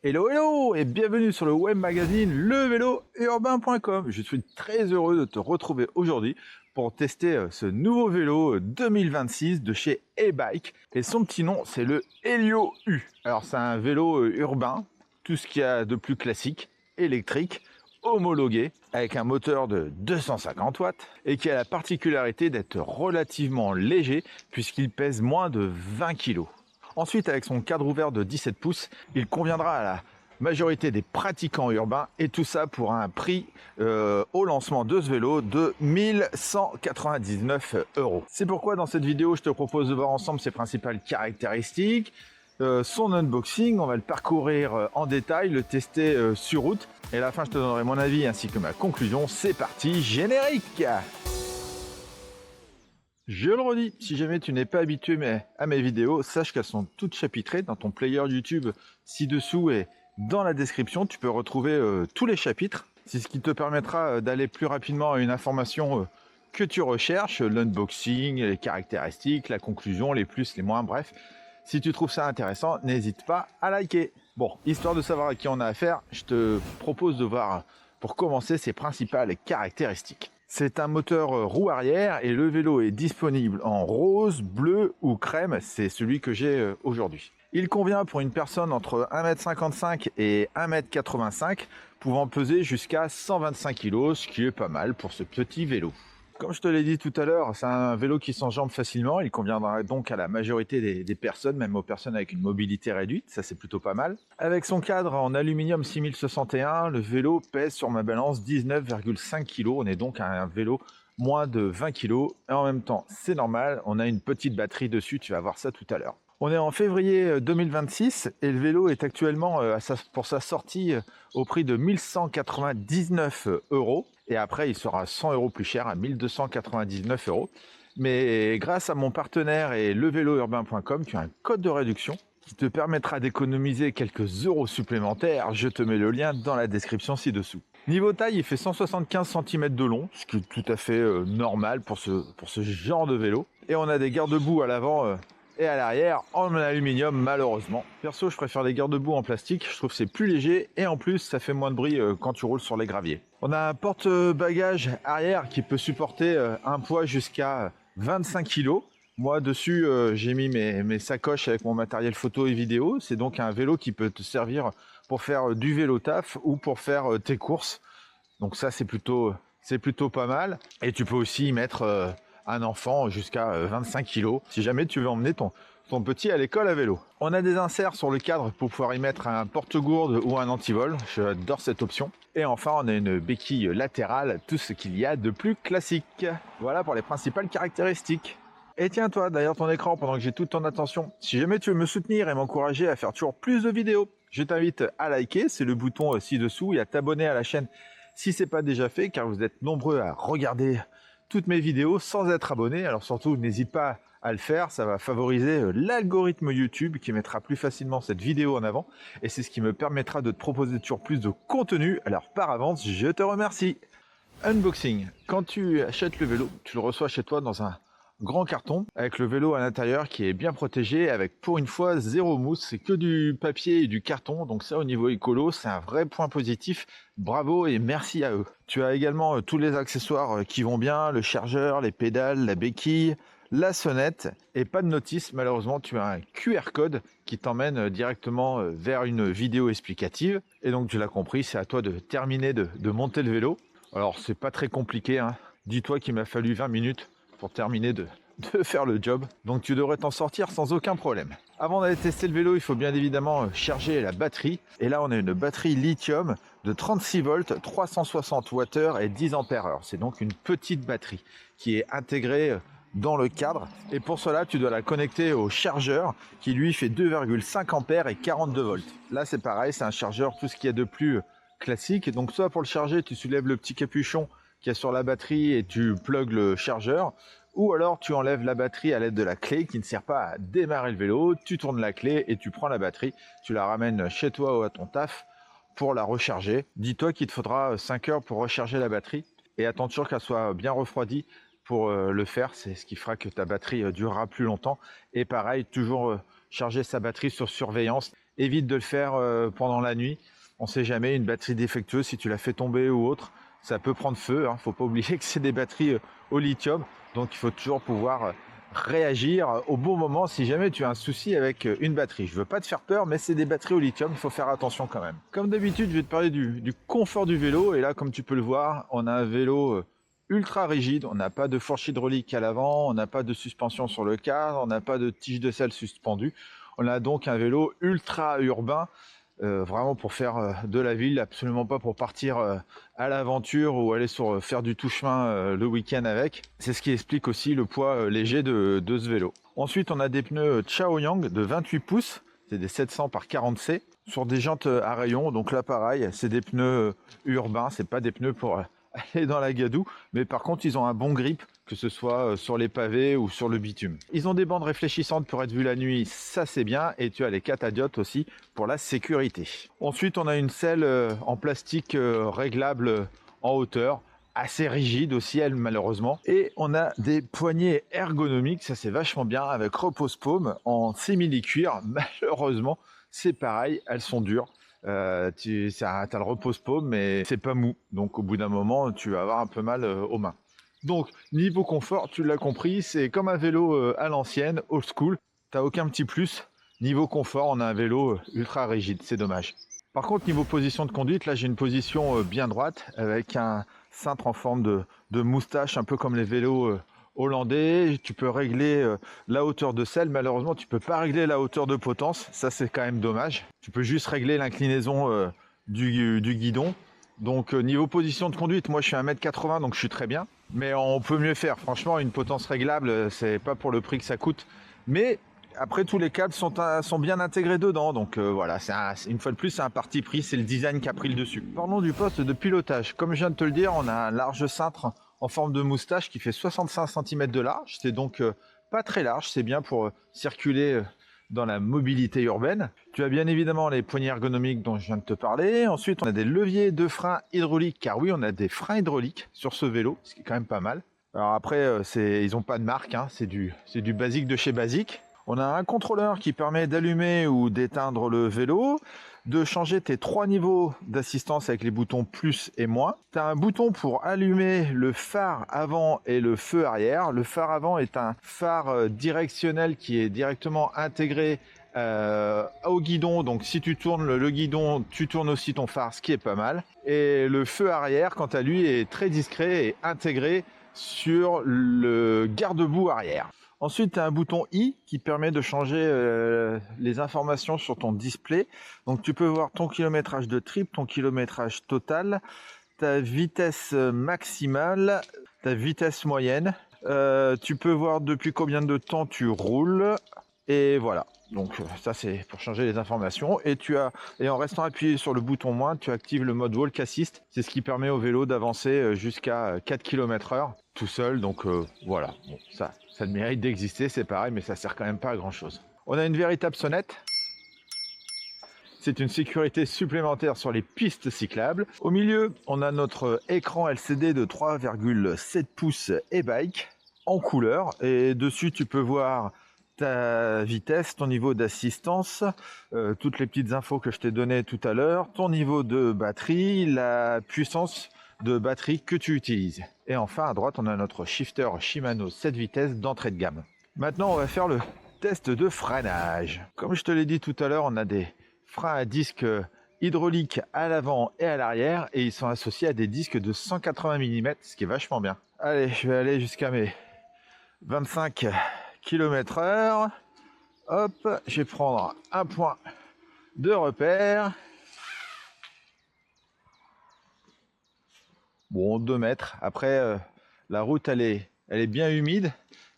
Hello hello et bienvenue sur le web magazine levélourbain.com. Je suis très heureux de te retrouver aujourd'hui pour tester ce nouveau vélo 2026 de chez E-Bike. Et son petit nom, c'est le Helio U. Alors c'est un vélo urbain, tout ce qu'il y a de plus classique, électrique, homologué, avec un moteur de 250 watts et qui a la particularité d'être relativement léger puisqu'il pèse moins de 20 kg. Ensuite, avec son cadre ouvert de 17 pouces, il conviendra à la majorité des pratiquants urbains et tout ça pour un prix au lancement de ce vélo de 1199 €. C'est pourquoi dans cette vidéo, je te propose de voir ensemble ses principales caractéristiques, son unboxing, on va le parcourir en détail, le tester sur route et à la fin, je te donnerai mon avis ainsi que ma conclusion. C'est parti, générique! Je le redis, si jamais tu n'es pas habitué à mes vidéos, sache qu'elles sont toutes chapitrées dans ton player YouTube ci-dessous et dans la description. Tu peux retrouver tous les chapitres. C'est ce qui te permettra d'aller plus rapidement à une information que tu recherches, l'unboxing, les caractéristiques, la conclusion, les plus, les moins, bref. Si tu trouves ça intéressant, n'hésite pas à liker. Bon, histoire de savoir à qui on a affaire, je te propose de voir, pour commencer, ses principales caractéristiques. C'est un moteur roue arrière et le vélo est disponible en rose, bleu ou crème, c'est celui que j'ai aujourd'hui. Il convient pour une personne entre 1,55 m et 1,85 m, pouvant peser jusqu'à 125 kg, ce qui est pas mal pour ce petit vélo. Comme je te l'ai dit tout à l'heure, c'est un vélo qui s'enjambe facilement, il conviendra donc à la majorité des personnes, même aux personnes avec une mobilité réduite, ça c'est plutôt pas mal. Avec son cadre en aluminium 6061, le vélo pèse sur ma balance 19,5 kg, on est donc à un vélo moins de 20 kg, et en même temps c'est normal, on a une petite batterie dessus, tu vas voir ça tout à l'heure. On est en février 2026 et le vélo est actuellement pour sa sortie au prix de 1199 €. Et après, il sera 100 € plus cher à 1299 €. Mais grâce à mon partenaire et levélourbain.com, tu as un code de réduction qui te permettra d'économiser quelques euros supplémentaires. Je te mets le lien dans la description ci-dessous. Niveau taille, il fait 175 cm de long, ce qui est tout à fait normal pour ce genre de vélo. Et on a des garde-boue à l'avant et à l'arrière en aluminium, malheureusement. Perso, je préfère les garde-boue en plastique, je trouve que c'est plus léger et en plus ça fait moins de bruit quand tu roules sur les graviers. On a un porte-bagages arrière qui peut supporter un poids jusqu'à 25 kg. Moi dessus j'ai mis mes sacoches avec mon matériel photo et vidéo. C'est donc un vélo qui peut te servir pour faire du vélo taf ou pour faire tes courses. Donc ça c'est plutôt pas mal. Et tu peux aussi y mettre un enfant jusqu'à 25 kg si jamais tu veux emmener ton petit à l'école à vélo. On a des inserts sur le cadre pour pouvoir y mettre un porte-gourde ou un antivol, j'adore cette option. Et enfin on a une béquille latérale, tout ce qu'il y a de plus classique. Voilà pour les principales caractéristiques. Et tiens toi, derrière ton écran, pendant que j'ai toute ton attention, si jamais tu veux me soutenir et m'encourager à faire toujours plus de vidéos, je t'invite à liker, c'est le bouton ci-dessous, et à t'abonner à la chaîne si ce n'est pas déjà fait, car vous êtes nombreux à regarder toutes mes vidéos sans être abonné, alors surtout n'hésite pas à le faire, ça va favoriser l'algorithme YouTube qui mettra plus facilement cette vidéo en avant et c'est ce qui me permettra de te proposer toujours plus de contenu, alors par avance je te remercie. Unboxing, quand tu achètes le vélo, tu le reçois chez toi dans un grand carton avec le vélo à l'intérieur qui est bien protégé avec pour une fois zéro mousse, c'est que du papier et du carton, donc ça au niveau écolo c'est un vrai point positif, bravo et merci à eux. Tu as également tous les accessoires qui vont bien, le chargeur, les pédales, la béquille, la sonnette et pas de notice, malheureusement tu as un QR code qui t'emmène directement vers une vidéo explicative et donc tu l'as compris, c'est à toi de terminer de monter le vélo. Alors c'est pas très compliqué, hein. Dis-toi qu'il m'a fallu 20 minutes pour terminer de faire le job. Donc tu devrais t'en sortir sans aucun problème. Avant d'aller tester le vélo, il faut bien évidemment charger la batterie. Et là, on a une batterie lithium de 36 volts, 360 Wh et 10 ampères-heure. C'est donc une petite batterie qui est intégrée dans le cadre. Et pour cela, tu dois la connecter au chargeur qui lui fait 2,5 ampères et 42 volts. Là, c'est pareil, c'est un chargeur, tout ce qu'il y a de plus classique. Donc soit pour le charger, tu soulèves le petit capuchon qui est sur la batterie et tu plugues le chargeur, ou alors tu enlèves la batterie à l'aide de la clé qui ne sert pas à démarrer le vélo, tu tournes la clé et tu prends la batterie, tu la ramènes chez toi ou à ton taf pour la recharger. Dis-toi qu'il te faudra 5 heures pour recharger la batterie et attends toujours qu'elle soit bien refroidie pour le faire, c'est ce qui fera que ta batterie durera plus longtemps. Et pareil, toujours charger sa batterie sur surveillance évite de le faire pendant la nuit. On ne sait jamais, une batterie défectueuse, si tu la fais tomber ou autre, ça peut prendre feu. Faut pas oublier que c'est des batteries au lithium, donc il faut toujours pouvoir réagir au bon moment si jamais tu as un souci avec une batterie. Je veux pas te faire peur, mais c'est des batteries au lithium, il faut faire attention quand même. Comme d'habitude, je vais te parler du confort du vélo, et là, comme tu peux le voir, on a un vélo ultra rigide, on n'a pas de fourche hydraulique à l'avant, on n'a pas de suspension sur le cadre, on n'a pas de tige de selle suspendue. On a donc un vélo ultra urbain, vraiment pour faire de la ville, absolument pas pour partir à l'aventure ou aller faire du tout chemin le week-end avec. C'est ce qui explique aussi le poids léger de ce vélo. Ensuite, on a des pneus Chaoyang de 28 pouces, c'est des 700 par 40C, sur des jantes à rayons. Donc là, pareil, c'est des pneus urbains, c'est pas des pneus pour aller dans la gadoue, mais par contre, ils ont un bon grip, que ce soit sur les pavés ou sur le bitume. Ils ont des bandes réfléchissantes pour être vus la nuit, ça c'est bien, et tu as les catadiotes aussi pour la sécurité. Ensuite, on a une selle en plastique réglable en hauteur, assez rigide aussi elle, malheureusement, et on a des poignées ergonomiques, ça c'est vachement bien, avec repose-paume en simili-cuir. Malheureusement, c'est pareil, elles sont dures. Tu as le repose-paume, mais c'est pas mou, donc au bout d'un moment tu vas avoir un peu mal aux mains. Donc niveau confort, tu l'as compris, c'est comme un vélo à l'ancienne, old school, t'as aucun petit plus. Niveau confort, on a un vélo ultra rigide, c'est dommage. Par contre, niveau position de conduite, là j'ai une position bien droite, avec un cintre en forme de moustache, un peu comme les vélos hollandais. Tu peux régler la hauteur de selle, malheureusement tu peux pas régler la hauteur de potence, ça c'est quand même dommage. Tu peux juste régler l'inclinaison du guidon. Donc niveau position de conduite, moi je suis 1m80, donc je suis très bien, mais on peut mieux faire. Franchement, une potence réglable, c'est pas pour le prix que ça coûte, mais après tous les câbles sont bien intégrés dedans, donc voilà, une fois de plus c'est un parti pris, c'est le design qui a pris le dessus. Parlons du poste de pilotage. Comme je viens de te le dire, on a un large cintre en forme de moustache qui fait 65 cm de large, c'est donc pas très large, c'est bien pour circuler dans la mobilité urbaine. Tu as bien évidemment les poignées ergonomiques dont je viens de te parler. Ensuite, on a des leviers de frein hydrauliques, car oui, on a des freins hydrauliques sur ce vélo, ce qui est quand même pas mal. Alors après, ils n'ont pas de marque, c'est du basique de chez basique. On a un contrôleur qui permet d'allumer ou d'éteindre le vélo, de changer tes 3 niveaux d'assistance avec les boutons plus et moins. Tu as un bouton pour allumer le phare avant et le feu arrière. Le phare avant est un phare directionnel qui est directement intégré au guidon, donc si tu tournes le guidon, tu tournes aussi ton phare, ce qui est pas mal. Et le feu arrière, quant à lui, est très discret et intégré sur le garde-boue arrière. Ensuite, tu as un bouton I qui permet de changer les informations sur ton display. Donc tu peux voir ton kilométrage de trip, ton kilométrage total, ta vitesse maximale, ta vitesse moyenne. Tu peux voir depuis combien de temps tu roules. Et voilà. Donc ça c'est pour changer les informations. Et en restant appuyé sur le bouton moins, tu actives le mode Walk Assist. C'est ce qui permet au vélo d'avancer jusqu'à 4 km/h tout seul. Donc voilà. Bon, ça a le mérite d'exister, c'est pareil, mais ça sert quand même pas à grand chose. On a une véritable sonnette. C'est une sécurité supplémentaire sur les pistes cyclables. Au milieu, on a notre écran LCD de 3,7 pouces e-bike en couleur. Et dessus, tu peux voir ta vitesse, ton niveau d'assistance, toutes les petites infos que je t'ai données tout à l'heure, ton niveau de batterie, la puissance de batterie que tu utilises. Et enfin, à droite, on a notre shifter Shimano 7 vitesses d'entrée de gamme. Maintenant, on va faire le test de freinage. Comme je te l'ai dit tout à l'heure, on a des freins à disque hydrauliques à l'avant et à l'arrière, et ils sont associés à des disques de 180 mm, ce qui est vachement bien. Allez, je vais aller jusqu'à mes 25 km/h. Hop, je vais prendre un point de repère. Bon, 2 mètres. Après, la route, elle est bien humide,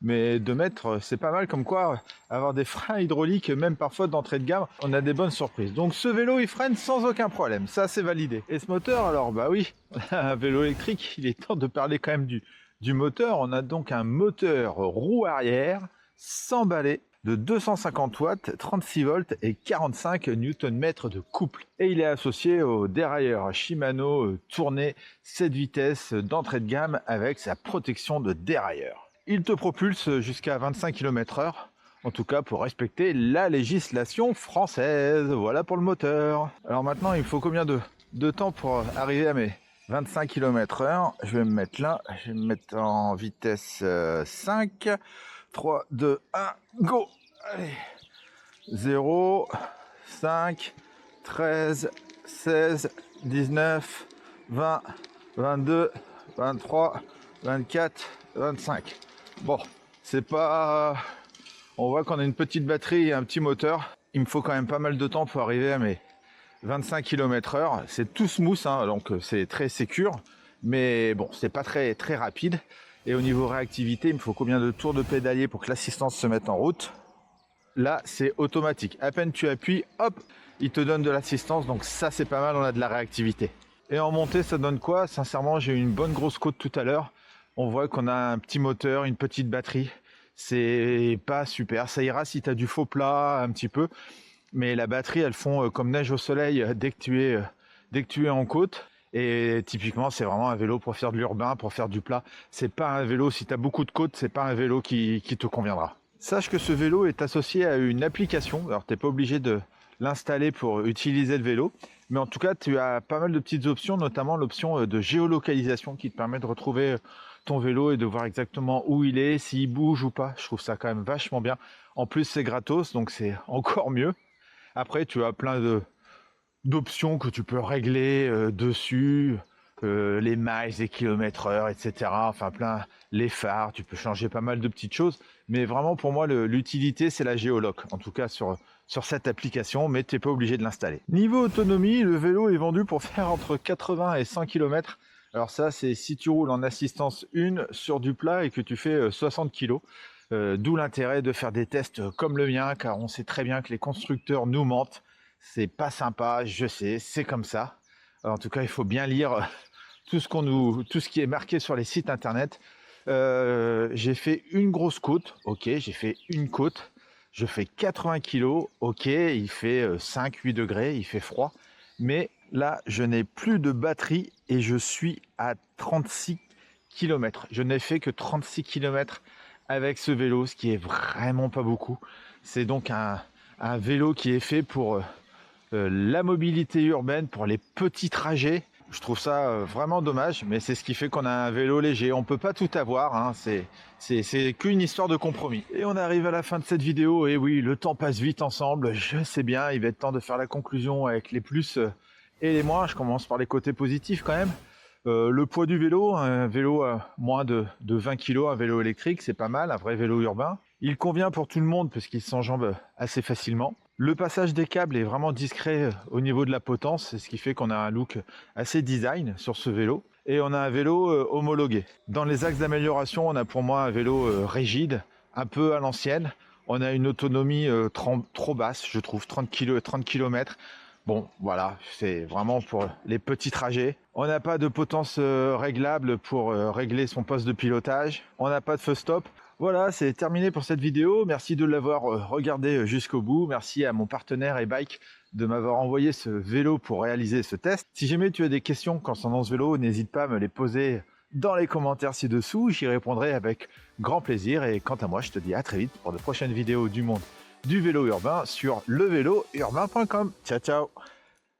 mais 2 mètres, c'est pas mal. Comme quoi, avoir des freins hydrauliques, même parfois d'entrée de gamme, on a des bonnes surprises. Donc ce vélo, il freine sans aucun problème. Ça, c'est validé. Et ce moteur, alors, bah oui, un vélo électrique, il est temps de parler quand même du moteur. On a donc un moteur roue arrière, sans balai, de 250 watts, 36 volts et 45 Nm de couple. Et il est associé au dérailleur Shimano tourné 7 vitesses d'entrée de gamme avec sa protection de dérailleur. Il te propulse jusqu'à 25 km/h En tout cas, pour respecter la législation française. Voilà pour le moteur. Alors maintenant, il me faut combien de temps pour arriver à mes 25 km/h? Je vais me mettre là. Je vais me mettre en vitesse 5. 3, 2, 1, go! Allez. 0, 5, 13, 16, 19, 20, 22, 23, 24, 25. Bon, c'est pas... On voit qu'on a une petite batterie et un petit moteur. Il me faut quand même pas mal de temps pour arriver à mes 25 km/h. C'est tout smooth, hein, donc c'est très sécure. Mais bon, c'est pas très rapide. Et au niveau réactivité, il me faut combien de tours de pédalier pour que l'assistance se mette en route? Là, c'est automatique. À peine tu appuies, hop, il te donne de l'assistance. Donc ça, c'est pas mal, on a de la réactivité. Et en montée, ça donne quoi? Sincèrement, j'ai eu une bonne grosse côte tout à l'heure. On voit qu'on a un petit moteur, une petite batterie. C'est pas super. Ça ira si tu as du faux plat un petit peu. Mais la batterie, elles font comme neige au soleil dès que tu es en côte. Et typiquement, c'est vraiment un vélo pour faire de l'urbain, pour faire du plat. C'est pas un vélo, si tu as beaucoup de côtes, c'est pas un vélo qui te conviendra. Sache que ce vélo est associé à une application. Alors, tu n'es pas obligé de l'installer pour utiliser le vélo. Mais en tout cas, tu as pas mal de petites options, notamment l'option de géolocalisation qui te permet de retrouver ton vélo et de voir exactement où il est, s'il bouge ou pas. Je trouve ça quand même vachement bien. En plus, c'est gratos, donc c'est encore mieux. Après, tu as plein d'options que tu peux régler dessus, les miles, les kilomètres/heure, etc. Enfin, plein, les phares, tu peux changer pas mal de petites choses. Mais vraiment, pour moi, l'utilité, c'est la géoloc. En tout cas, sur cette application, mais tu n'es pas obligé de l'installer. Niveau autonomie, le vélo est vendu pour faire entre 80 et 100 km. Alors ça, c'est si tu roules en assistance 1 sur du plat et que tu fais 60 kg. D'où l'intérêt de faire des tests comme le mien, car on sait très bien que les constructeurs nous mentent. C'est pas sympa, je sais, c'est comme ça. Alors, en tout cas, il faut bien lire tout ce qui est marqué sur les sites internet. J'ai fait une grosse côte, ok, j'ai fait une côte. Je fais 80 kg, ok, il fait 5-8 degrés, il fait froid. Mais là, je n'ai plus de batterie et je suis à 36 km. Je n'ai fait que 36 km avec ce vélo, ce qui est vraiment pas beaucoup. C'est donc un vélo qui est fait pour la mobilité urbaine, pour les petits trajets. Je trouve ça vraiment dommage, mais c'est ce qui fait qu'on a un vélo léger. On peut pas tout avoir, hein. C'est qu'une histoire de compromis. Et on arrive à la fin de cette vidéo, et oui, le temps passe vite ensemble, je sais bien, il va être temps de faire la conclusion avec les plus et les moins. Je commence par les côtés positifs quand même. Le poids du vélo, un vélo à moins de 20 kg, un vélo électrique, c'est pas mal, un vrai vélo urbain. Il convient pour tout le monde parce qu'il s'enjambe assez facilement. Le passage des câbles est vraiment discret au niveau de la potence, c'est ce qui fait qu'on a un look assez design sur ce vélo. Et on a un vélo homologué. Dans les axes d'amélioration, on a pour moi un vélo rigide, un peu à l'ancienne. On a une autonomie trop basse, je trouve, 30 km. Bon, voilà, c'est vraiment pour les petits trajets. On n'a pas de potence réglable pour régler son poste de pilotage. On n'a pas de feu stop. Voilà, c'est terminé pour cette vidéo. Merci de l'avoir regardé jusqu'au bout. Merci à mon partenaire e-bike de m'avoir envoyé ce vélo pour réaliser ce test. Si jamais tu as des questions concernant ce vélo, n'hésite pas à me les poser dans les commentaires ci-dessous. J'y répondrai avec grand plaisir. Et quant à moi, je te dis à très vite pour de prochaines vidéos du monde du vélo urbain sur levélourbain.com. Ciao, ciao!